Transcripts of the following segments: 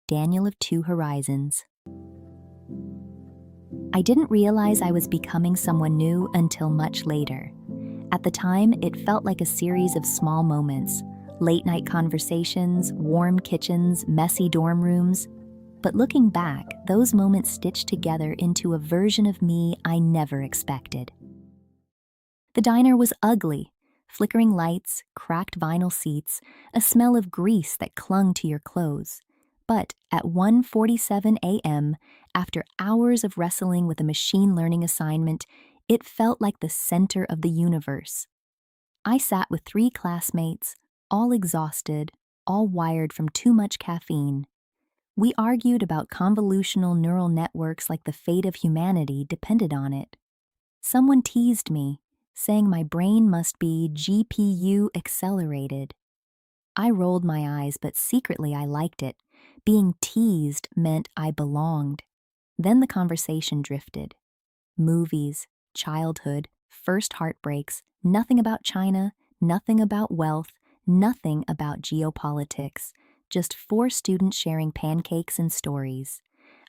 Daniel of Two Horizons. I didn't realize I was becoming someone new until much later. At the time, it felt like a series of small moments, late-night conversations, warm kitchens, messy dorm rooms. But looking back, those moments stitched together into a version of me I never expected. The diner was ugly. Flickering lights, cracked vinyl seats, a smell of grease that clung to your clothes. But at 1:47 a.m., after hours of wrestling with a machine learning assignment, it felt like the center of the universe. I sat with 3 classmates, all exhausted, all wired from too much caffeine. We argued about convolutional neural networks like the fate of humanity depended on it. Someone teased me, saying my brain must be GPU accelerated. I rolled my eyes, but secretly I liked it. Being teased meant I belonged. Then the conversation drifted. Movies, childhood, first heartbreaks, nothing about China, nothing about wealth, nothing about geopolitics, just 4 students sharing pancakes and stories.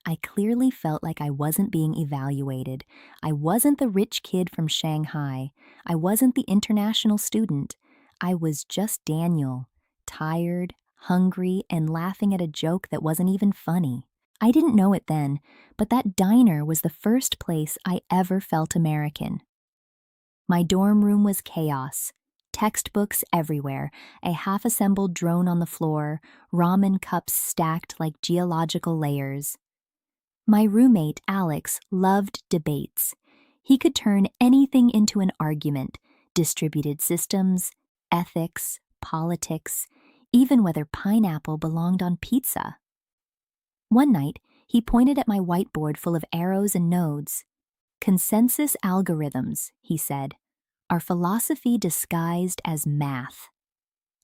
I clearly felt like I wasn't being evaluated. I wasn't the rich kid from Shanghai. I wasn't the international student. I was just Daniel, tired, hungry, and laughing at a joke that wasn't even funny. I didn't know it then, but that diner was the first place I ever felt American. My dorm room was chaos. Textbooks everywhere, a half-assembled drone on the floor, ramen cups stacked like geological layers. My roommate, Alex, loved debates. He could turn anything into an argument: distributed systems, ethics, politics, even whether pineapple belonged on pizza. One night, he pointed at my whiteboard full of arrows and nodes. "Consensus algorithms," he said, "are philosophy disguised as math."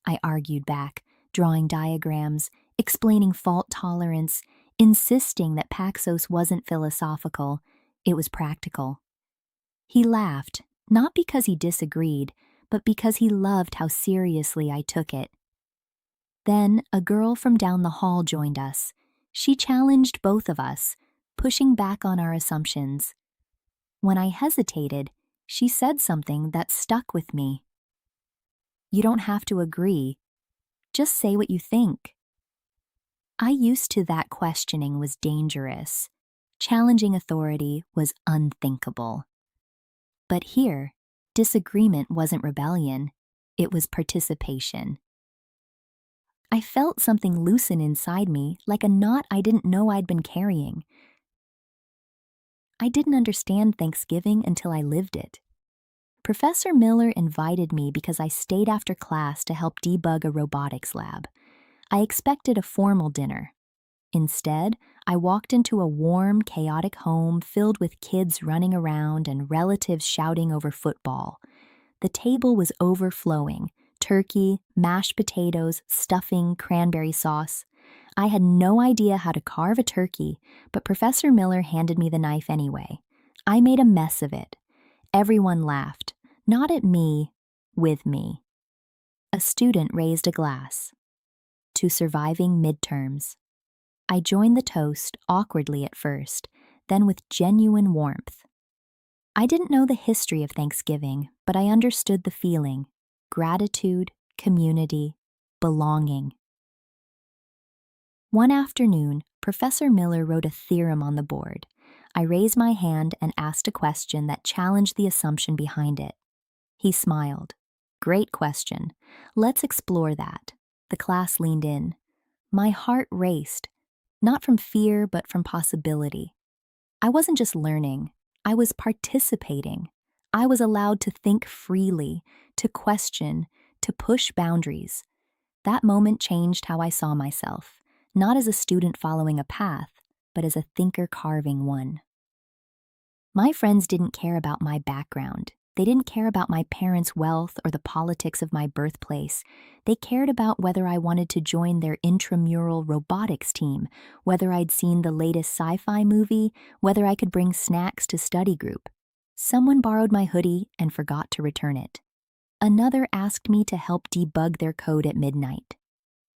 I argued back, drawing diagrams, explaining fault tolerance, insisting that Paxos wasn't philosophical, it was practical. He laughed, not because he disagreed, but because he loved how seriously I took it. Then a girl from down the hall joined us. She challenged both of us, pushing back on our assumptions. When I hesitated, she said something that stuck with me. "You don't have to agree. Just say what you think." I used to that questioning was dangerous. Challenging authority was unthinkable. But here, disagreement wasn't rebellion, it was participation. I felt something loosen inside me, like a knot I didn't know I'd been carrying. I didn't understand Thanksgiving until I lived it. Professor Miller invited me because I stayed after class to help debug a robotics lab. I expected a formal dinner. Instead, I walked into a warm, chaotic home filled with kids running around and relatives shouting over football. The table was overflowing: turkey, mashed potatoes, stuffing, cranberry sauce. I had no idea how to carve a turkey, but Professor Miller handed me the knife anyway. I made a mess of it. Everyone laughed, not at me, with me. A student raised a glass. "To surviving midterms." I joined the toast, awkwardly at first, then with genuine warmth. I didn't know the history of Thanksgiving, but I understood the feeling: gratitude, community, belonging. One afternoon, Professor Miller wrote a theorem on the board. I raised my hand and asked a question that challenged the assumption behind it. He smiled. "Great question. Let's explore that." The class leaned in. My heart raced, not from fear, but from possibility. I wasn't just learning, I was participating. I was allowed to think freely, to question, to push boundaries. That moment changed how I saw myself, not as a student following a path, but as a thinker carving one. My friends didn't care about my background. They didn't care about my parents' wealth or the politics of my birthplace. They cared about whether I wanted to join their intramural robotics team, whether I'd seen the latest sci-fi movie, whether I could bring snacks to study group. Someone borrowed my hoodie and forgot to return it. Another asked me to help debug their code at midnight.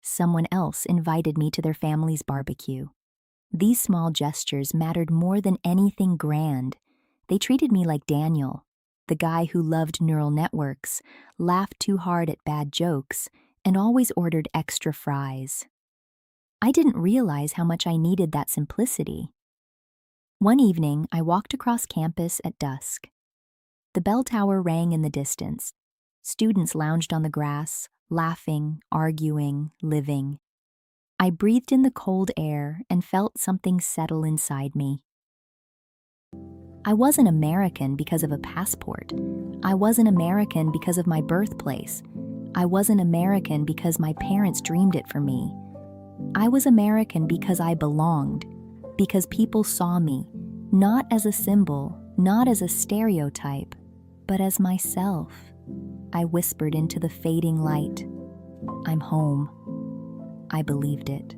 Someone else invited me to their family's barbecue. These small gestures mattered more than anything grand. They treated me like Daniel, the guy who loved neural networks, laughed too hard at bad jokes, and always ordered extra fries. I didn't realize how much I needed that simplicity. One evening, I walked across campus at dusk. The bell tower rang in the distance. Students lounged on the grass, laughing, arguing, living. I breathed in the cold air and felt something settle inside me. I wasn't American because of a passport. I wasn't American because of my birthplace. I wasn't American because my parents dreamed it for me. I was American because I belonged, because people saw me, not as a symbol, not as a stereotype, but as myself. I whispered into the fading light, "I'm home." I believed it.